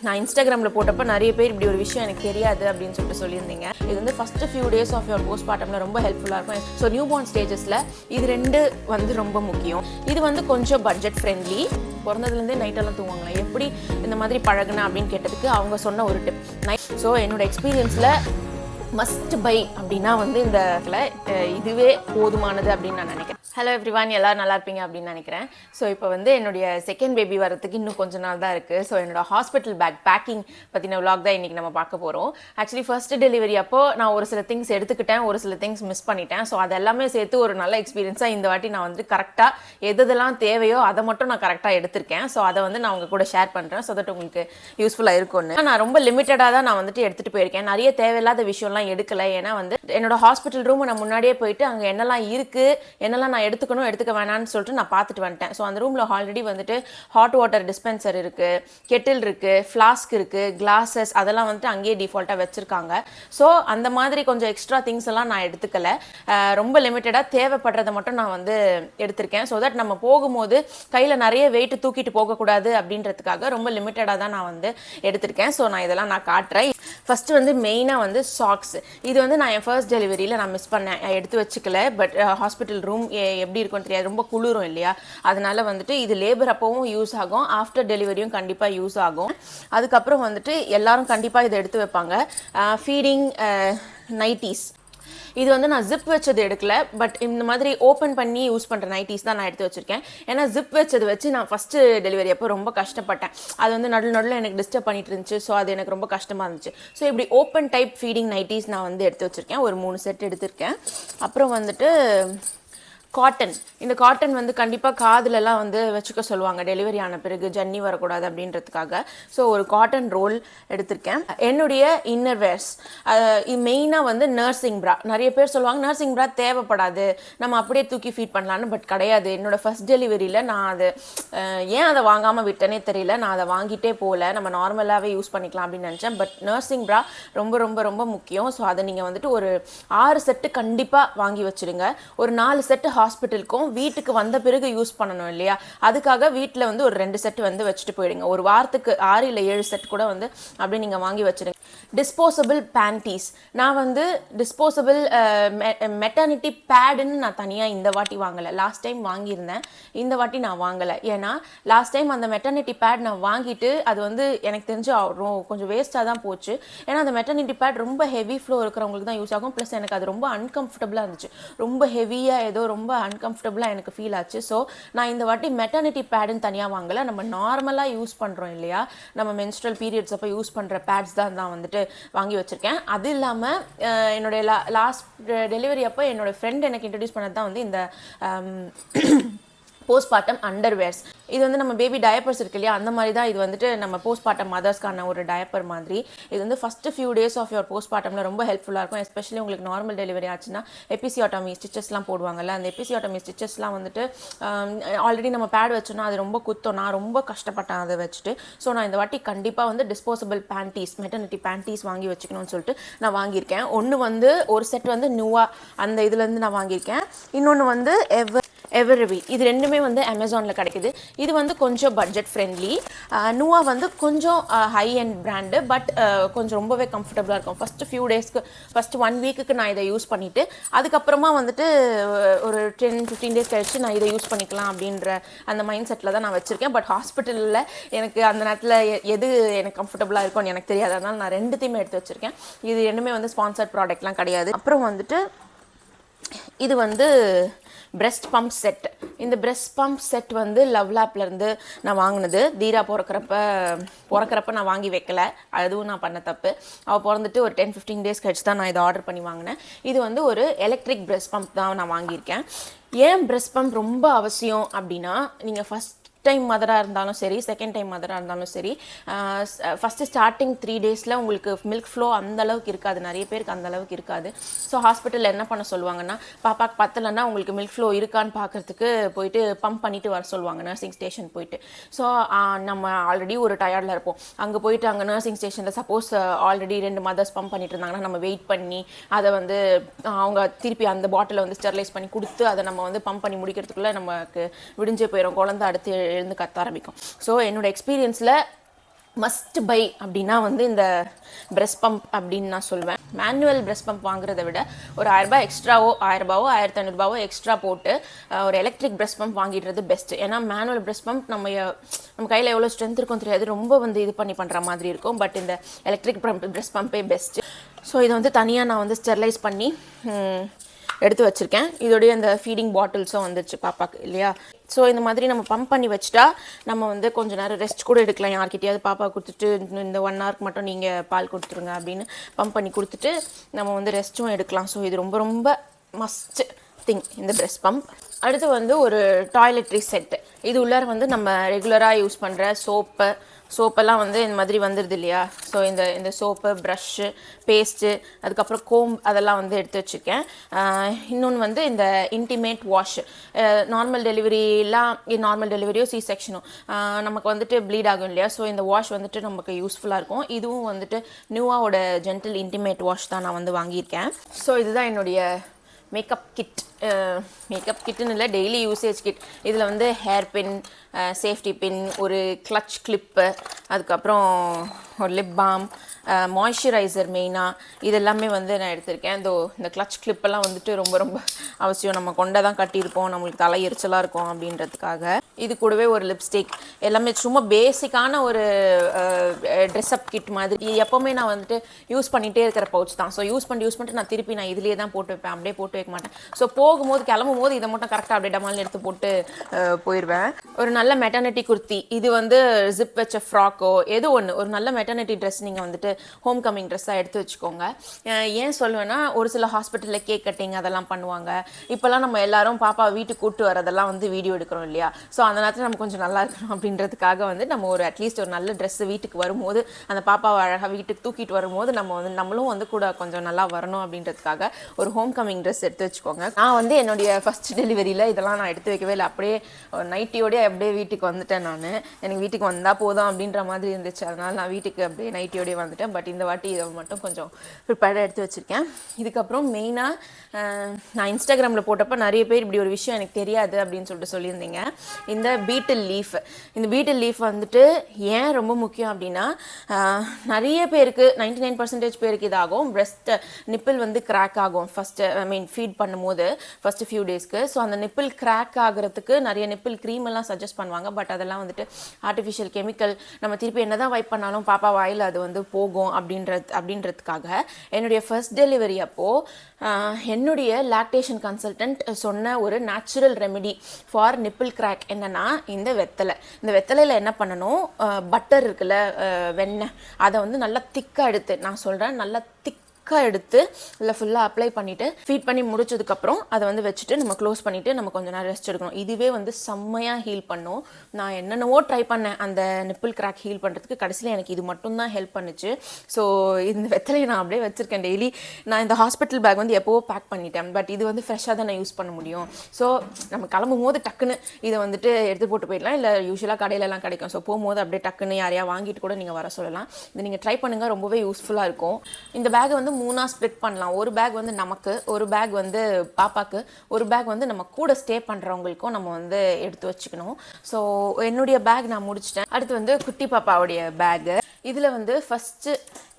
நான் இன்ஸ்டாகிராமில் போட்டப்போ நிறைய பேர் இப்படி ஒரு விஷயம் எனக்கு தெரியாது அப்படின்னு சொல்லியிருந்தீங்க. இது வந்து first few days of your போஸ்ட்மார்ட்டமில் ரொம்ப ஹெல்ப்ஃபுல்லாக இருக்கும். ஸோ நியூ பார்ன் ஸ்டேஜஸில் இது ரெண்டு வந்து ரொம்ப முக்கியம். இது வந்து கொஞ்சம் பட்ஜெட் ஃப்ரெண்ட்லி. பிறந்ததுலேருந்தே நைட்டெல்லாம் தூங்குவாங்களா, எப்படி இந்த மாதிரி பழகுனா அப்படின்னு கேட்டதுக்கு அவங்க சொன்ன ஒரு டிப் நைட். ஸோ என்னோடய எக்ஸ்பீரியன்ஸில் மஸ்ட் பை அப்படின்னா வந்து இந்த இதுவே போதுமானது அப்படின்னு நான் நினைக்கிறேன். ஹலோ எவ்ரிவான், எல்லோரும் நல்லா இருப்பீங்க அப்படின்னு நினைக்கிறேன். ஸோ இப்போ வந்து என்னுடைய செகண்ட் பேபி வரதுக்கு இன்னும் கொஞ்ச நாள் தான் இருக்குது. ஸோ என்னோட ஹாஸ்பிட்டல் பேக்கிங் பற்றின விலாக் தான் இன்றைக்கி நம்ம பார்க்க போகிறோம். ஆக்சுவலி ஃபர்ஸ்ட் டெலிவரி அப்போ நான் ஒரு சில திங்ஸ் எடுத்துக்கிட்டேன், ஒரு சில திங்ஸ் மிஸ் பண்ணிட்டேன். ஸோ அதெல்லாமே சேர்த்து ஒரு நல்ல எக்ஸ்பீரியன்ஸாக இந்த வாட்டி நான் வந்து கரெக்டாக எதெல்லாம் தேவையோ அதை மட்டும் நான் கரெக்டாக எடுத்திருக்கேன். ஸோ அதை வந்து நான் உங்கள் கூட ஷேர் பண்ணுறேன். ஸோ தட் உங்களுக்கு யூஸ்ஃபுல்லாக இருக்கும்னு. நான் ரொம்ப லிமிட்டடாக தான் நான் வந்துட்டு எடுத்துகிட்டு போயிருக்கேன். நிறைய தேவையில்லாத விஷயம்லாம் எடுக்கலை. ஏன்னா வந்து என்னோட ஹாஸ்பிட்டல் ரூம் நான் முன்னாடியே போயிட்டு அங்கே என்னெல்லாம் இருக்குது, என்னெல்லாம் நான் எடுத்துக்கணும் எடுத்துக்க வேணான்னு சொல்லிட்டு நான் பார்த்துட்டு வந்துட்டேன். ஸோ அந்த ரூமில் ஆல்ரெடி வந்துட்டு ஹாட் வாட்டர் டிஸ்பென்சர் இருக்குது, கெட்டில் இருக்குது, ஃப்ளாஸ்க் இருக்குது, கிளாஸஸ் அதெல்லாம் வந்துட்டு அங்கேயே டிஃபால்ட்டாக வச்சுருக்காங்க. ஸோ அந்த மாதிரி கொஞ்சம் எக்ஸ்ட்ரா திங்ஸ் எல்லாம் நான் எடுத்துக்கல. ரொம்ப லிமிட்டடாக தேவைப்படுறதை மட்டும் நான் வந்து எடுத்திருக்கேன். ஸோ தட் நம்ம போகும்போது கையில் நிறைய வெயிட் தூக்கிட்டு போகக்கூடாது அப்படின்றதுக்காக ரொம்ப லிமிட்டடாக தான் நான் வந்து எடுத்திருக்கேன். ஸோ நான் இதெல்லாம் நான் காட்டுறேன். ஃபஸ்ட்டு வந்து மெயினாக வந்து சாக்ஸ். இது வந்து நான் என் ஃபர்ஸ்ட் டெலிவரியில் நான் மிஸ் பண்ணேன், எடுத்து வச்சுக்கல. பட் ஹாஸ்பிட்டல் ரூம் எப்படி இருக்குன்னு தெரியாது, ரொம்ப குளிரும் இல்லையா, அதனால வந்துட்டு இது லேபர் அப்பவும் யூஸ் ஆகும், ஆஃப்டர் டெலிவரியும் கண்டிப்பாக யூஸ் ஆகும். அதுக்கப்புறம் வந்துட்டு எல்லாரும் கண்டிப்பாக இதை எடுத்து வைப்பாங்க. Feeding nighties. இது வந்து நான் ஜிப் வச்சது எடுக்கல, பட் இந்த மாதிரி ஓப்பன் பண்ணி யூஸ் பண்ணுற நைட்டீஸ் தான் நான் எடுத்து வச்சுருக்கேன். ஏன்னா ஜிப் வச்சது வச்சு நான் ஃபஸ்ட்டு டெலிவரி அப்போ ரொம்ப கஷ்டப்பட்டேன். அது வந்து நடுவில் எனக்கு டிஸ்டர்ப் பண்ணிட்டு இருந்துச்சு. ஸோ அது எனக்கு ரொம்ப கஷ்டமாக இருந்துச்சு. ஸோ இப்படி ஓப்பன் டைப் ஃபீடிங் நைட்டீஸ் நான் வந்து எடுத்து வச்சுருக்கேன். ஒரு 3 செட் எடுத்திருக்கேன். அப்புறம் வந்துட்டு காட்டன். இந்த காட்டன் வந்து கண்டிப்பாக காதுலலாம் வந்து வச்சுக்க சொல்லுவாங்க டெலிவரி ஆன பிறகு, ஜன்னி வரக்கூடாது அப்படின்றதுக்காக. ஸோ ஒரு காட்டன் ரோல் எடுத்திருக்கேன். என்னுடைய இன்னர் வேர்ஸ் மெயினாக வந்து நர்சிங் ப்ரா. நிறைய பேர் சொல்லுவாங்க நர்சிங் ப்ரா தேவைப்படாது, நம்ம அப்படியே தூக்கி ஃபீட் பண்ணலான்னு. பட் கிடையாது. என்னோடய ஃபஸ்ட் டெலிவரியில் நான் அது ஏன் அதை வாங்காமல் விட்டனே தெரியல. நான் அதை வாங்கிட்டே போகல, நம்ம நார்மலாகவே யூஸ் பண்ணிக்கலாம் அப்படின்னு நினச்சேன். பட் நர்சிங் ப்ரா ரொம்ப ரொம்ப ரொம்ப முக்கியம். ஸோ அதை நீங்கள் வந்துட்டு ஒரு 6 செட்டு கண்டிப்பாக வாங்கி வச்சுடுங்க. ஒரு 4 செட்டு ஹாஸ்பிட்டலுக்கும் வீட்டுக்கு வந்த பிறகு யூஸ் பண்ணணும் இல்லையா, அதுக்காக வீட்டில் வந்து ஒரு 2 செட் வந்து வச்சுட்டு போயிடுங்க. ஒரு வாரத்துக்கு 6 இல்லை 7 செட் கூட வந்து அப்படி நீங்கள் வாங்கி வச்சுடுங்க. Disposable panties. நான் வந்து டிஸ்போசபிள் மெட்டர்னிட்டி பேடுன்னு நான் தனியாக இந்த வாட்டி வாங்கலை. லாஸ்ட் டைம் வாங்கியிருந்தேன், இந்த வாட்டி நான் வாங்கலை. ஏன்னா லாஸ்ட் டைம் அந்த மெட்டர்னிட்டி பேட் நான் வாங்கிட்டு அது வந்து எனக்கு தெரிஞ்சு கொஞ்சம் வேஸ்ட்டாக தான் போச்சு. ஏன்னா அந்த மெட்டர்னிட்டி பேட் ரொம்ப ஹெவி ஃப்ளோ இருக்கிறவங்களுக்கு தான் யூஸ் ஆகும். ப்ளஸ் எனக்கு அது ரொம்ப அன்கம்ஃபர்டபுளாக இருந்துச்சு. ரொம்ப ஹெவியாக ஏதோ ரொம்ப அன்கம்ஃபர்டபுளாக எனக்கு ஃபீல் ஆச்சு. ஸோ நான் இந்த வாட்டி மெட்டர்னிட்டி பேடுன்னு தனியாக வாங்கலை. நம்ம நார்மலாக யூஸ் பண்ணுறோம் இல்லையா, நம்ம மென்ஸ்ட்ரல் பீரியட்ஸ் அப்போ யூஸ் பண்ணுற பேட்ஸ் தான் வந்துட்டு வாங்கி வச்சுருக்கேன். அது இல்லாமல் என்னுடைய லாஸ்ட் டெலிவரி அப்போ என்னோடய ஃப்ரெண்ட் எனக்கு இன்ட்ரடியூஸ் பண்ணது தான் வந்து இந்த போஸ்ட்மார்ட்டம் அண்டர்வேர்ஸ். இது வந்து நம்ம பேபி டயப்பர்ஸ் இருக்கு இல்லையா, அந்த மாதிரி தான் இது வந்துட்டு நம்ம போஸ்ட்மார்ட்டம் மதர்ஸ்க்கான ஒரு டயப்பர் மாதிரி. இது வந்து first few days of your போஸ்ட்மார்ட்டமில் ரொம்ப ஹெல்ப்ஃபுல்லாக இருக்கும். எஸ்பெஷலி உங்களுக்கு நார்மல் டெலிவரி ஆச்சுன்னா எபிசியோட்டமி ஸ்டிச்சஸ்லாம் போடுவாங்கல்ல, அந்த எபிசியோட்டமி ஸ்டிச்சஸ்லாம் வந்துட்டு ஆல்ரெடி நம்ம பேட் வச்சோன்னா அது ரொம்ப குத்தம். நான் ரொம்ப கஷ்டப்பட்டேன் அதை வச்சுட்டு. ஸோ நான் இந்த வாட்டி கண்டிப்பாக வந்து டிஸ்போசபிள் பேண்டீஸ், மெட்டர்னிட்டி பேண்டீஸ் வாங்கி வச்சுக்கணும்னு சொல்லிட்டு நான் வாங்கியிருக்கேன். ஒன்று வந்து ஒரு செட் வந்து நியூவா அந்த இதுலேருந்து நான் வாங்கியிருக்கேன். இன்னொன்று வந்து evereve. இது ரெண்டுமே வந்து அமேசானில் கிடைக்குது. இது வந்து கொஞ்சம் பட்ஜெட் ஃப்ரெண்ட்லி. நூவா வந்து கொஞ்சம் ஹை அண்ட் பிராண்டு, பட் கொஞ்சம் ரொம்பவே கம்ஃபர்டபுளாக இருக்கும். ஃபஸ்ட்டு ஃபியூ டேஸ்க்கு, ஃபஸ்ட்டு 1 வீக்குக்கு நான் இதை யூஸ் பண்ணிவிட்டு அதுக்கப்புறமா வந்துட்டு ஒரு 10-15 டேஸ் கழிச்சு நான் இதை யூஸ் பண்ணிக்கலாம் அப்படின்ற அந்த மைண்ட் செட்டில் தான் நான் வச்சுருக்கேன். பட் ஹாஸ்பிட்டலில் எனக்கு அந்த நேரத்தில் எது எனக்கு கம்ஃபர்டபுளாக இருக்கும்னு எனக்கு தெரியாது. அதனால் நான் ரெண்டுத்தையுமே எடுத்து வச்சுருக்கேன். இது ரெண்டுமே வந்து ஸ்பான்சர்ட் ப்ராடக்ட்லாம் கிடையாது. அப்புறம் வந்துட்டு இது வந்து பிரெஸ்ட் பம்ப் செட். இந்த பிரெஸ்ட் பம்ப் செட் வந்து லவ்லாப்லேருந்து நான் வாங்கினது. தீரா பிறக்கிறப்ப நான் வாங்கி வைக்கல, அதுவும் நான் பண்ண தப்பு. அவள் பிறந்துட்டு ஒரு 10-15 டேஸ் கழிச்சு தான் நான் இதை ஆர்டர் பண்ணி வாங்கினேன். இது வந்து ஒரு எலக்ட்ரிக் பிரெஸ்ட் பம்ப் தான் நான் வாங்கியிருக்கேன். ஏன் பிரெஸ்ட் பம்ப் ரொம்ப அவசியம் அப்படின்னா, நீங்கள் ஃபஸ்ட் டைம் மதராக இருந்தாலும் சரி, செகண்ட் டைம் மதராக இருந்தாலும் சரி, ஃபஸ்ட்டு ஸ்டார்டிங் 3 டேஸில் உங்களுக்கு மில்க் ஃப்ளோ அந்தளவுக்கு இருக்காது, நிறைய பேருக்கு அந்தளவுக்கு இருக்காது. ஸோ ஹாஸ்பிட்டலில் என்ன பண்ண சொல்லுவாங்கன்னா, பாப்பாக்கு பத்தலைன்னா உங்களுக்கு மில்க் ஃப்ளோ இருக்கான்னு பார்க்குறதுக்கு போயிட்டு பம்ப் பண்ணிவிட்டு வர சொல்லுவாங்க, நர்சிங் ஸ்டேஷன் போயிட்டு. ஸோ நம்ம ஆல்ரெடி ஒரு டயர்டில் இருப்போம், அங்கே போயிட்டு அங்கே நர்சிங் ஸ்டேஷனில் சப்போஸ் ஆல்ரெடி 2 மதர்ஸ் பம்ப் பண்ணிட்டு இருந்தாங்கன்னா நம்ம வெயிட் பண்ணி அதை வந்து அவங்க திருப்பி அந்த பாட்டிலை வந்து ஸ்டெர்லைஸ் பண்ணி கொடுத்து அதை நம்ம வந்து பம்ப் பண்ணி முடிக்கிறதுக்குள்ளே நமக்கு விடிஞ்சே போயிடும், குழந்தை அடுத்து எழுந்து கத்த ஆரம்பிக்கும். ஸோ என்னோட எக்ஸ்பீரியன்ஸில் மஸ்ட் பை அப்படின்னா வந்து இந்த பிரஸ்ட் பம்ப் அப்படின்னு நான் சொல்வேன். மேனுவல் பிரஸ்ட் பம்ப் வாங்குறத விட ஒரு 1000 ரூபாய் எக்ஸ்ட்ராவோ 1000 ரூபாவோ 1500 ரூபாவோ எக்ஸ்ட்ரா போட்டு ஒரு எலக்ட்ரிக் பிரஸ்ட் பம்ப் வாங்கிடுறது பெஸ்ட். ஏன்னா மேனுவல் பிரஸ்ட் பம்ப் நம்ம கையில் எவ்வளோ ஸ்ட்ரென்த் இருக்கும் தெரியாது, ரொம்ப வந்து இது பண்ணுற மாதிரி இருக்கும். பட் இந்த எலக்ட்ரிக் பிரஸ்ட் பம்பே பெஸ்ட். ஸோ இதை வந்து தனியாக நான் வந்து ஸ்டெர்லைஸ் பண்ணி எடுத்து வச்சுருக்கேன். இதோடைய அந்த ஃபீடிங் பாட்டில்ஸும் வந்துருச்சு பாப்பாக்கு இல்லையா. ஸோ இந்த மாதிரி நம்ம பம்ப் பண்ணி வச்சுட்டா நம்ம வந்து கொஞ்சம் நேரம் ரெஸ்ட் கூட எடுக்கலாம். யார்கிட்டயாவது பாப்பா கொடுத்துட்டு இந்த 1 ஹவருக்கு மட்டும் நீங்கள் பால் கொடுத்துருங்க அப்படின்னு பம்ப் பண்ணி கொடுத்துட்டு நம்ம வந்து ரெஸ்ட்டும் எடுக்கலாம். ஸோ இது ரொம்ப ரொம்ப மஸ்ட் திங் இந்த பிரஸ்ட் பம்ப். அடுத்து வந்து ஒரு டாய்லெட்ரி செட்டு. இது உள்ளார வந்து நம்ம ரெகுலராக யூஸ் பண்ணுற சோப்பெல்லாம் வந்து இந்த மாதிரி வந்துடுது இல்லையா. ஸோ இந்த சோப்பு, ப்ரஷ்ஷு, பேஸ்ட்டு, அதுக்கப்புறம் கோம் அதெல்லாம் வந்து எடுத்து வச்சுருக்கேன். இன்னொன்று வந்து இந்த இன்டிமேட் வாஷ். நார்மல் டெலிவரியோ சி செக்ஷனும் நமக்கு வந்துட்டு ப்ளீட் ஆகும் இல்லையா. ஸோ இந்த வாஷ் வந்துட்டு நமக்கு யூஸ்ஃபுல்லாக இருக்கும். இதுவும் வந்துட்டு நியூவாவோட ஜென்டில் இன்டிமேட் வாஷ் தான் நான் வந்து வாங்கியிருக்கேன். ஸோ இதுதான் என்னுடைய மேக்கப் கிட்டுன்னு இல்லை, டெய்லி யூசேஜ் கிட். இதில் வந்து ஹேர் பின், சேஃப்டி பின், ஒரு கிளட்ச் கிளிப்பு, அதுக்கப்புறம் ஒரு லிப் பாம், மாய்ஸ்சரைசர் மெயினாக இதெல்லாமே வந்து நான் எடுத்திருக்கேன். இந்த கிளட்ச் கிளிப்பெல்லாம் வந்துட்டு ரொம்ப ரொம்ப அவசியம். நம்ம கொண்டை தான் கட்டியிருப்போம், நம்மளுக்கு தலை எரிச்சலாக இருக்கும் அப்படின்றதுக்காக. இது கூடவே ஒரு லிப்ஸ்டிக், எல்லாமே சும்மா பேசிக்கான ஒரு ட்ரெஸ்அப் கிட் மாதிரி. இது எப்போவுமே நான் வந்துட்டு யூஸ் பண்ணிகிட்டே இருக்கிற பவுச் தான். ஸோ யூஸ் பண்ணிட்டு நான் திருப்பி இதுலேயே தான் போட்டு வைப்பேன், அப்படியே போட்டு வைக்க மாட்டேன். ஸோ கிளம்பும் போது இதை மட்டும் கரெக்டாக அப்படியே டமால்னு எடுத்து போட்டு போயிடுவேன். ஒரு நல்ல மெட்டர்னிட்டி குர்த்தி, இது வந்து ஜிப் வச்ச ஃப்ராக்கோ ஏதோ ஒன்று, ஒரு நல்ல மெட்டர்னிட்டி ட்ரெஸ் நீங்கள் வந்துட்டு ஹோம் கமிங் ட்ரெஸ்ஸாக எடுத்து வச்சுக்கோங்க. ஏன் சொல்லுவேன்னா, ஒரு சில ஹாஸ்பிட்டலில் கேக் கட்டிங் அதெல்லாம் பண்ணுவாங்க. இப்போல்லாம் நம்ம எல்லாரும் பாப்பா வீட்டுக்கு கூப்பிட்டு வரதெல்லாம் வந்து வீடியோ எடுக்கிறோம் இல்லையா. ஸோ அந்த நேரத்தில் நம்ம கொஞ்சம் நல்லா இருக்கணும் அப்படின்றதுக்காக வந்து நம்ம ஒரு அட்லீஸ்ட் ஒரு நல்ல ட்ரெஸ்ஸு வீட்டுக்கு வரும்போது, அந்த பாப்பாவை அழகாக வீட்டுக்கு தூக்கிட்டு வரும்போது நம்மளும் வந்து கூட கொஞ்சம் நல்லா வரணும் அப்படின்றதுக்காக ஒரு ஹோம் கமிங் ட்ரெஸ் எடுத்து வச்சுக்கோங்க. நான் வந்து என்னுடைய ஃபர்ஸ்ட் டெலிவரியில் இதெல்லாம் நான் எடுத்து வைக்கவே இல்லை. அப்படியே நைட்டியோடய அப்படியே வீட்டுக்கு வந்துட்டேன். எனக்கு வீட்டுக்கு வந்தால் போதும் அப்படின்ற மாதிரி இருந்துச்சு. அதனால் நான் வீட்டுக்கு அப்படியே நைட்டியோடய வந்துட்டேன். பட் இந்த வாட்டி இதை மட்டும் கொஞ்சம் ப்ரிப்பேர்டாக எடுத்து வச்சுருக்கேன். இதுக்கப்புறம் மெயினாக நான் இன்ஸ்டாகிராமில் போட்டப்போ நிறைய பேர் இப்படி ஒரு விஷயம் எனக்கு தெரியாது அப்படின்னு சொல்லிட்டு சொல்லியிருந்தீங்க. இந்த பீட்டில் லீஃப் வந்துட்டு ஏன் ரொம்ப முக்கியம் அப்படின்னா, நிறைய பேருக்கு 99% பேருக்கு இதாகும். பிரெஸ்ட் நிப்பிள் வந்து கிராக் ஆகும் ஃபீட் பண்ணும்போது ஃபர்ஸ்ட் ஃபியூ டேஸ்க்கு. ஸோ அந்த நிப்பிள் கிராக் ஆகிறதுக்கு நிறைய நிப்பிள் க்ரீம் எல்லாம் சஜஸ்ட் பண்ணுவாங்க. பட் அதெல்லாம் வந்துட்டு ஆர்டிஃபிஷியல் கெமிக்கல். நம்ம திருப்பி என்னதான் வைப் பண்ணாலும் பாப்பா வாயில் அது வந்து போகும் அப்படின்றதுக்காக என்னுடைய ஃபர்ஸ்ட் டெலிவரி அப்போது என்னுடைய லாக்டேஷன் கன்சல்டன்ட் சொன்ன ஒரு natural remedy for nibble crack என்னன்னா, இந்த வெத்தலையில் என்ன பண்ணணும், பட்டர் இருக்குல்ல, வெண்ணெய், அதை வந்து நல்லா திக்காக எடுத்து, நான் சொல்கிறேன் நல்லா எடுத்து இல்லை ஃபுல்லாக அப்ளை பண்ணிவிட்டு ஃபீட் பண்ணி முடிச்சதுக்கப்புறம் அதை வந்து வச்சுட்டு நம்ம க்ளோஸ் பண்ணிவிட்டு நம்ம கொஞ்சம் நேரம் ரெஸ்ட் எடுக்கணும். இதுவே வந்து செம்மையாக ஹீல் பண்ணும். நான் என்னென்னவோ ட்ரை பண்ணேன் அந்த நிப்பிள் கிராக் ஹீல் பண்ணுறதுக்கு. கடைசியில் எனக்கு இது மட்டும்தான் ஹெல்ப் பண்ணுச்சு. ஸோ இந்த வெத்தலையை நான் அப்படியே வச்சுருக்கேன் டெய்லி. நான் இந்த ஹாஸ்பிட்டல் பேக் வந்து எப்போவோ பேக் பண்ணிட்டேன். பட் இது வந்து ஃப்ரெஷ்ஷாக தான் நான் யூஸ் பண்ண முடியும். ஸோ நம்ம கிளம்பும் போது டக்குன்னு இதை வந்துட்டு எடுத்து போட்டு போயிடலாம். இல்லை யூஸ்வலாக கடையிலலாம் கிடைக்கும். ஸோ போகும்போது அப்படியே டக்குன்னு யாரையா வாங்கிட்டு கூட நீங்கள் வர சொல்லலாம். இது நீங்கள் ட்ரை பண்ணுங்கள், ரொம்பவே யூஸ்ஃபுல்லாக இருக்கும். இந்த பேக்கை வந்து 3 ஸ்ப்ளிட் பண்ணலாம். ஒரு பேக் வந்து நமக்கு, ஒரு பேக் வந்து பாப்பாக்கு, ஒரு பேக் வந்து நம்ம கூட ஸ்டே பண்ணுறவங்களுக்கும் நம்ம வந்து எடுத்து வச்சுக்கணும். ஸோ என்னுடைய பேக் நான் முடிச்சிட்டேன். அடுத்து வந்து குட்டி பாப்பாவுடைய பேகு. இதில் வந்து ஃபஸ்ட்டு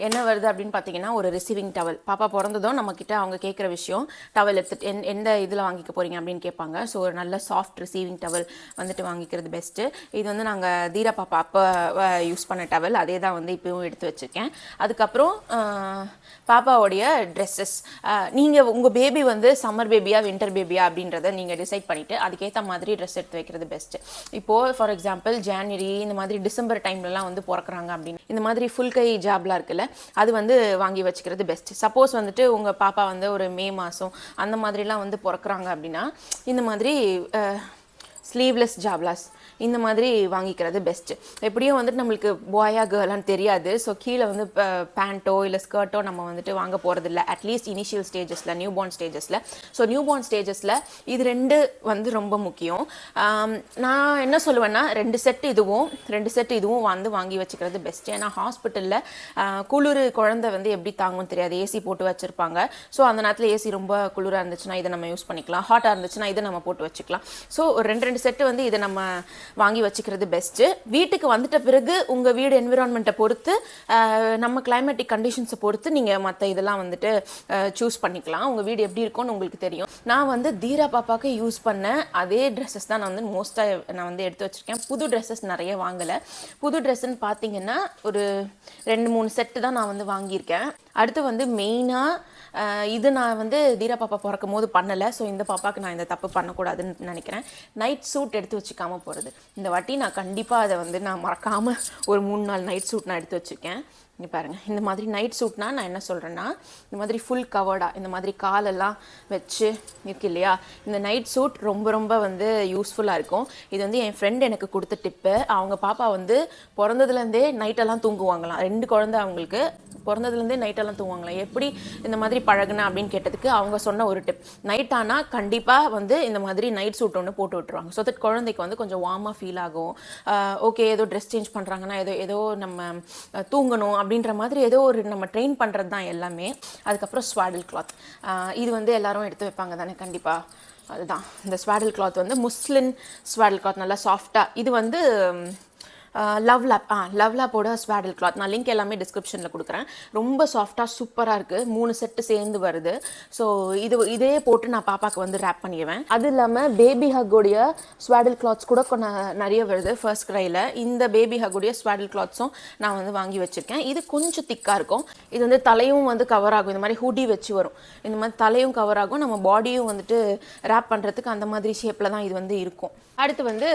என்ன வருது அப்படின்னு பார்த்தீங்கன்னா, ஒரு ரிசீவிங் டவல். பாப்பா பிறந்ததும் நம்மக்கிட்ட அவங்க கேட்குற விஷயம், டவல் எடுத்துட்டு எந்த இதில் வாங்கிக்க போகிறீங்க அப்படின்னு கேட்பாங்க. ஸோ ஒரு நல்ல சாஃப்ட் ரிசீவிங் டவல் வந்துட்டு வாங்கிக்கிறது பெஸ்ட்டு. இது வந்து நாங்கள் தீரா பாப்பா அப்போ யூஸ் பண்ண டவல், அதே தான் வந்து இப்போவும் எடுத்து வச்சுருக்கேன். அதுக்கப்புறம் பாப்பாவுடைய ட்ரெஸ்ஸஸ், நீங்கள் உங்கள் பேபி வந்து சம்மர் பேபியா வின்டர் பேபியா அப்படின்றத நீங்கள் டிசைட் பண்ணிவிட்டு அதுக்கேற்ற மாதிரி ட்ரெஸ் எடுத்து வைக்கிறது பெஸ்ட்டு. இப்போது ஃபார் எக்ஸாம்பிள் ஜான்வரி இந்த மாதிரி டிசம்பர் டைம்லலாம் வந்து பிறக்கிறாங்க அப்படின்னு இந்த மாதிரி ஃபுல் கை ஜாப்லாம் இருக்குல்ல, அது வந்து வாங்கி வச்சுக்கிறது பெஸ்ட். சப்போஸ் வந்துட்டு உங்கள் பாப்பா வந்து ஒரு மே மாதம் அந்த மாதிரிலாம் வந்து பிறக்கிறாங்க அப்படின்னா இந்த மாதிரி ஸ்லீவ்லெஸ் ஜாப்லாஸ் இந்த மாதிரி வாங்கிக்கிறது பெஸ்ட்டு. எப்படியும் வந்துட்டு நம்மளுக்கு பாயா கேர்லான்னு தெரியாது. ஸோ கீழே வந்து பேண்ட்டோ இல்லை ஸ்கர்ட்டோ நம்ம வந்துட்டு வாங்க போகிறதில்ல, அட்லீஸ்ட் இனிஷியல் ஸ்டேஜஸில், நியூ பார்ன் ஸ்டேஜஸில். ஸோ நியூ பார்ன் ஸ்டேஜஸில் இது 2 வந்து ரொம்ப முக்கியம். நான் என்ன சொல்லுவேன்னா, 2 செட் இதுவும் வந்து வாங்கி வச்சுக்கிறது பெஸ்ட்டு. ஏன்னா ஹாஸ்பிட்டலில் குளிர் குழந்தை வந்து எப்படி தாங்கும்னு தெரியாது, ஏசி போட்டு வச்சுருப்பாங்க. ஸோ அந்த நேரத்தில் ஏசி ரொம்ப குளிராக இருந்துச்சுன்னா இதை நம்ம யூஸ் பண்ணிக்கலாம், ஹாட்டாக இருந்துச்சுன்னா இதை நம்ம போட்டு வச்சுக்கலாம். ஸோ ஒரு 2 2 செட்டு வந்து இதை நம்ம வாங்கி வச்சுக்கிறது பெஸ்ட்டு. வீட்டுக்கு வந்துட்ட பிறகு உங்கள் வீடு என்விரான்மெண்ட்டை பொறுத்து நம்ம கிளைமேட்டிக் கண்டிஷன்ஸை பொறுத்து நீங்கள் மற்ற இதெல்லாம் வந்துட்டு சூஸ் பண்ணிக்கலாம். உங்கள் வீடு எப்படி இருக்கும்னு உங்களுக்கு தெரியும். நான் வந்து தீரா பாப்பாவுக்கு யூஸ் பண்ண அதே ட்ரெஸ்ஸஸ் தான் நான் வந்து மோஸ்ட்டாக நான் வந்து எடுத்து வச்சுருக்கேன். புது ட்ரெஸ்ஸஸ் நிறைய வாங்கலை. புது ட்ரெஸ்ஸுன்னு பார்த்தீங்கன்னா ஒரு 2-3 செட்டு தான் நான் வந்து வாங்கியிருக்கேன். அடுத்து வந்து மெயினாக இது நான் வந்து தீரா பாப்பா பிறக்கும் போது பண்ணலை. ஸோ இந்த பாப்பாவுக்கு நான் இந்த தப்பு பண்ணக்கூடாதுன்னு நினைக்கிறேன். நைட் சூட் எடுத்து வச்சுக்காமல் போகிறது. இந்த வாட்டி நான் கண்டிப்பாக அதை வந்து நான் மறக்காமல் ஒரு 3-4 நைட் சூட் நான் எடுத்து வச்சுருக்கேன். இங்கே பாருங்கள், இந்த மாதிரி நைட் சூட்னா நான் என்ன சொல்கிறேன்னா, இந்த மாதிரி ஃபுல் கவர்டாக இந்த மாதிரி காலெல்லாம் வச்சு இருக்கு இல்லையா, இந்த நைட் சூட் ரொம்ப ரொம்ப வந்து யூஸ்ஃபுல்லாக இருக்கும். இது வந்து என் ஃப்ரெண்ட் எனக்கு கொடுத்த டிப்பு. அவங்க பாப்பா வந்து பிறந்ததுலேருந்தே நைட்டெல்லாம் தூங்குவாங்களாம். 2 குழந்தை அவங்களுக்கு. பிறந்ததுலேருந்தே நைட்டெல்லாம் தூங்குவாங்களாம். எப்படி இந்த மாதிரி பழகுனா அப்படின்னு கேட்டதுக்கு அவங்க சொன்ன ஒரு டிப், நைட் ஆனால் கண்டிப்பாக வந்து இந்த மாதிரி நைட் சூட் ஒன்று போட்டு விட்டுருவாங்க. ஸோ தட் குழந்தைக்கு வந்து கொஞ்சம் வார்மாக ஃபீல் ஆகும். ஓகே, ஏதோ ட்ரெஸ் சேஞ்ச் பண்ணுறாங்கன்னா ஏதோ நம்ம தூங்கணும் அப்படின்ற மாதிரி ஏதோ ஒரு நம்ம ட்ரெயின் பண்ணுறது தான் எல்லாமே. அதுக்கப்புறம் ஸ்வாடில் கிளாத், இது வந்து எல்லாரும் எடுத்து வைப்பாங்க தானே கண்டிப்பாக. அதுதான் இந்த ஸ்வாடில் கிளாத் வந்து முஸ்லின் ஸ்வாடில் கிளாத், நல்லா சாஃப்டாக. இது வந்து லவ் லேப்போட ஸ்வாடில் கிளாத். நான் லிங்க் எல்லாமே டிஸ்கிரிப்ஷனில் கொடுக்குறேன். ரொம்ப சாஃப்டாக சூப்பராக இருக்குது. 3 செட்டு சேர்ந்து வருது. ஸோ இதே போட்டு நான் பாப்பாவுக்கு வந்து ரேப் பண்ணிடுவேன். அது இல்லாமல் பேபி ஹக்குடைய ஸ்வாடில் கிளாத்ஸ் கூட நிறைய வருது ஃபர்ஸ்ட் க்ரையில். இந்த பேபி ஹக்குடைய ஸ்வாடில் கிளாத்ஸும் நான் வந்து வாங்கி வச்சுருக்கேன். இது கொஞ்சம் திக்காக இருக்கும். இது வந்து தலையும் வந்து கவர் ஆகும். இந்த மாதிரி ஹூடி வச்சு வரும். இந்த மாதிரி தலையும் கவர் ஆகும். நம்ம பாடியும் வந்துட்டு ரேப் பண்ணுறதுக்கு அந்த மாதிரி ஷேப்பில் தான் இது வந்து இருக்கும். அடுத்து வந்து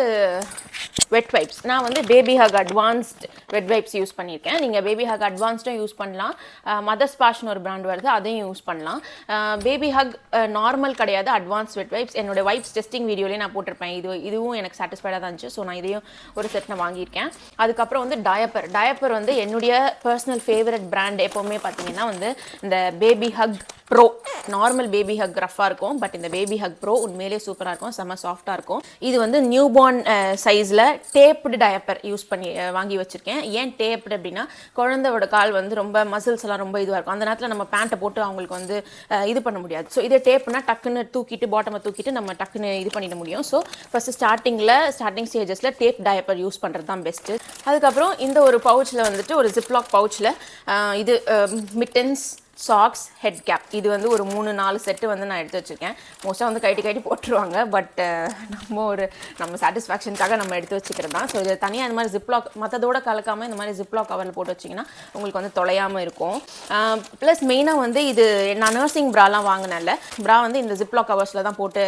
வெட் வைப்ஸ். நான் வந்து baby Haq advanced wet wipes use பண்ணியிருக்கேன். நீங்கள் பேபி ஹக் அட்வான்ஸ்டும் யூஸ் பண்ணலாம். மதர்ஸ் பாஷ்னு ஒரு பிராண்ட் வருது, அதையும் யூஸ் பண்ணலாம். பேபி ஹக் நார்மல் கிடையாது, அட்வான்ஸ் வெட் வைப்ஸ். என்னோட வைப்ஸ் டெஸ்டிங் வீடியோலேயே நான் போட்டிருப்பேன். இதுவும் எனக்கு சாட்டிஸ்ஃபைடாக தான் இருந்துச்சு. ஸோ நான் இதையும் ஒரு செட் நான் வாங்கியிருக்கேன். அதுக்கப்புறம் வந்து டயப்பர் வந்து என்னுடைய பர்சனல் ஃபேவரட் பிராண்ட் எப்போவுமே பார்த்தீங்கன்னா வந்து இந்த பேபி ஹக் ப்ரோ. நார்மல் பேபி ஹக் ரஃபாக இருக்கும், பட் இந்த பேபி ஹக் ப்ரோ உண்மையிலே சூப்பராக இருக்கும், செம்ம சாஃப்டாக இருக்கும். இது வந்து நியூ பார்ன் சைஸில் டேப்டு டயப்பர் யூஸ் பண்ணி வாங்கி வச்சுருக்கேன். ஏன் டேப்டு அப்படின்னா, குழந்தையோட கால் வந்து ரொம்ப மசில்ஸ் எல்லாம் ரொம்ப இதுவாக இருக்கும். அந்த நேரத்தில் நம்ம பேண்ட்டை போட்டு அவங்களுக்கு வந்து இது பண்ண முடியாது. ஸோ இதே டேப்னா டக்குன்னு தூக்கிட்டு பாட்டமை தூக்கிட்டு நம்ம டக்குன்னு இது பண்ணிட முடியும். ஸோ ஃபஸ்ட்டு ஸ்டார்டிங் ஸ்டேஜஸில் டேப் டயப்பர் யூஸ் பண்ணுறது தான் பெஸ்ட்டு. அதுக்கப்புறம் இந்த ஒரு பவுச்சில் வந்துட்டு ஒரு ஜிப்லாக் பவுச்சில் இது மிட்டன்ஸ், சாக்ஸ், ஹெட் கேப், இது வந்து ஒரு 3-4 செட்டு வந்து நான் எடுத்து வச்சுருக்கேன். மோஸ்ட்டாக வந்து கைட்டி போட்டுருவாங்க, பட் நம்ம சாட்டிஸ்ஃபேக்ஷனுக்காக நம்ம எடுத்து வச்சுக்கிறது தான். ஸோ இது தனியாக இந்த மாதிரி ஜிப்லாக் மற்றதோட கலக்காமல் இந்த மாதிரி ஜிப்லாக் கவரில் போட்டு வச்சிங்கன்னா உங்களுக்கு வந்து தொலையாமல் இருக்கும். ப்ளஸ் மெயினாக வந்து இது நான் நர்சிங் ப்ராலாம் வாங்கினேன்ல, ப்ரா வந்து இந்த ஜிப்லாக் கவர்ஸில் தான் போட்டு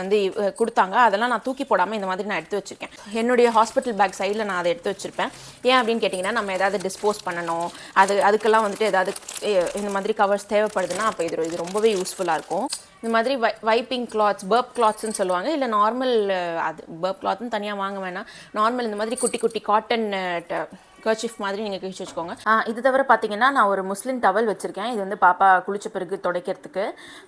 வந்து கொடுத்தாங்க. அதெல்லாம் நான் தூக்கி போடாமல் இந்த மாதிரி நான் எடுத்து வச்சுருக்கேன். என்னுடைய ஹாஸ்பிட்டல் பேக் சைடில் நான் அதை எடுத்து வச்சுருப்பேன். ஏன் அப்படின்னு கேட்டிங்கன்னா, நம்ம ஏதாவது டிஸ்போஸ் பண்ணணும், அதுக்கெல்லாம் வந்துட்டு ஏதாவது இந்த மாதிரி கவர்ஸ் தேவைப்படுதுன்னா அப்போ இது ரொம்பவே யூஸ்ஃபுல்லாக இருக்கும். இந்த மாதிரி வைப்பிங் கிளாத்ஸ், பர்ப் கிளாத்ஸ்ன்னு சொல்லுவாங்க. இல்லை நார்மல், அது பர்ப் கிளாத்னு தனியாக வாங்க வேணாம். நார்மல் இந்த மாதிரி குட்டி காட்டன் கர்ச்சிஃப் மாதிரி நீங்கள் கிழிச்சு வச்சுக்கோங்க. இது தவிர பார்த்தீங்கன்னா நான் ஒரு முஸ்லின் டவல் வச்சுருக்கேன். இது வந்து பாப்பா குளிச்ச பிறகு துடைக்கிறதுக்கு.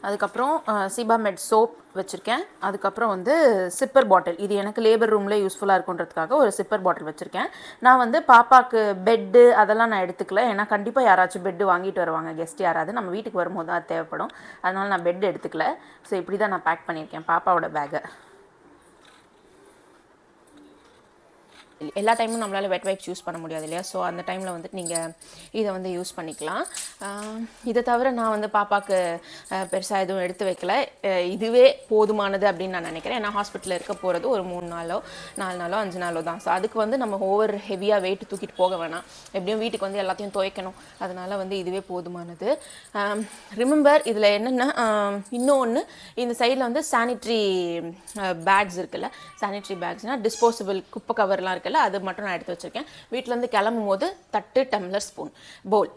அதுக்கப்புறம் சீபாமெட் சோப் வச்சுருக்கேன். அதுக்கப்புறம் வந்து சிப்பர் பாட்டில், இது எனக்கு லேபர் ரூமில் யூஸ்ஃபுல்லாக இருக்குன்றதுக்காக ஒரு சிப்பர் பாட்டில் வச்சுருக்கேன். நான் வந்து பாப்பாவுக்கு பெட்டு அதெல்லாம் நான் எடுத்துக்கல. ஏன்னா கண்டிப்பாக யாராச்சும் பெட்டு வாங்கிட்டு வருவாங்க, கெஸ்ட் யாராவது நம்ம வீட்டுக்கு வரும்போது தான் அது தேவைப்படும். அதனால் நான் பெட் எடுத்துக்கல. ஸோ இப்படி தான் நான் பேக் பண்ணியிருக்கேன் பாப்பாவோட பேக்கை. எல்லா டைமும் நம்மளால் வெட் வைப்ஸ் யூஸ் பண்ண முடியாது இல்லையா. ஸோ அந்த டைமில் வந்துட்டு நீங்கள் இதை வந்து யூஸ் பண்ணிக்கலாம். இதை தவிர நான் வந்து பாப்பாவுக்கு பெருசாக எதுவும் எடுத்து வைக்கல. இதுவே போதுமானது அப்படின்னு நான் நினைக்கிறேன். ஏன்னா ஹாஸ்பிட்டலில் இருக்க போகிறது ஒரு 3 நாளோ 4 நாளோ 5 நாளோ தான். ஸோ அதுக்கு வந்து நம்ம ஓவர் ஹெவியாக வெயிட் தூக்கிட்டு போக வேணாம். எப்படியும் வீட்டுக்கு வந்து எல்லாத்தையும் துவைக்கணும். அதனால் வந்து இதுவே போதுமானது. ரிமெம்பர் இதில் என்னென்னா, இன்னொன்று இந்த சைடில் வந்து சானிட்ரி பேக்ஸ் இருக்குல்ல, சானிட்ரி பேக்ஸ்னால் டிஸ்போசபிள் குப்பை கவர்லாம் இருக்குது, அது மட்டும் நான் எடுத்து வச்சுருக்கேன். வீட்டிலேருந்து கிளம்பும் போது தட்டு, டம்ளர், ஸ்பூன், பவுல்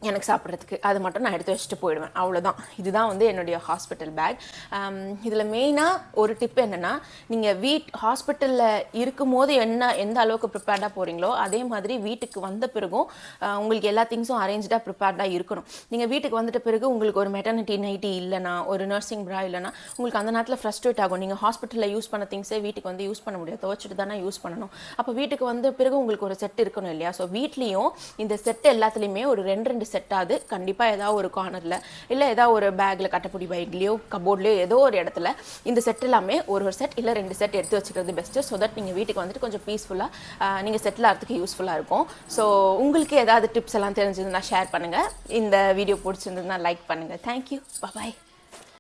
எனக்கு சாப்பிட்றதுக்கு அது மட்டும் நான் எடுத்து வச்சுட்டு போயிடுவேன். அவ்வளோதான். இதுதான் வந்து என்னுடைய ஹாஸ்பிட்டல் பேக். இதில் மெயினாக ஒரு டிப் என்னென்னா, நீங்கள் ஹாஸ்பிட்டலில் இருக்கும்போது எந்த அளவுக்கு ப்ரிப்பேர்டாக போகிறீங்களோ அதே மாதிரி வீட்டுக்கு வந்த பிறகும் உங்களுக்கு எல்லா திங்ஸும் அரேஞ்சாக ப்ரிப்பேர்டாக இருக்கணும். நீங்கள் வீட்டுக்கு வந்துட்ட பிறகு உங்களுக்கு ஒரு மெட்டர்னிட்டி நைட்டி இல்லைனா, ஒரு நர்சிங் ப்ரா இல்லைனா, உங்களுக்கு அந்த நேரத்தில் ஃப்ரஸ்ட்ரேட் ஆகும். நீங்கள் ஹாஸ்பிட்டலில் யூஸ் பண்ண திங்ஸே வீட்டுக்கு வந்து யூஸ் பண்ண முடியாது, துவைச்சிட்டு தானே யூஸ் பண்ணணும். அப்போ வீட்டுக்கு வந்த பிறகு உங்களுக்கு ஒரு செட் இருக்கணும் இல்லையா. ஸோ வீட்லேயும் இந்த செட் எல்லாத்துலேயுமே ஒரு 2 செட் செட் ஆகுது கண்டிப்பாக ஏதாவது ஒரு கார்னரில் இல்லை ஏதாவது ஒரு பேக்கில் கட்டப்பொடி பைக்லேயோ கபோர்ட்லேயோ ஏதோ ஒரு இடத்துல இந்த செட் எல்லாமே ஒரு செட் இல்லை 2 செட் எடுத்து வச்சுக்கிறது பெஸ்ட்டு. ஸோ தட் நீங்கள் வீட்டுக்கு வந்துட்டு கொஞ்சம் பீஸ்ஃபுல்லாக நீங்கள் செட்டில் ஆகிறதுக்கு யூஸ்ஃபுல்லாக இருக்கும். ஸோ உங்களுக்கு ஏதாவது டிப்ஸ் எல்லாம் தெரிஞ்சதுன்னா ஷேர் பண்ணுங்கள். இந்த வீடியோ பிடிச்சிருந்ததுன்னா லைக் பண்ணுங்கள். தேங்க்யூ. பாய்.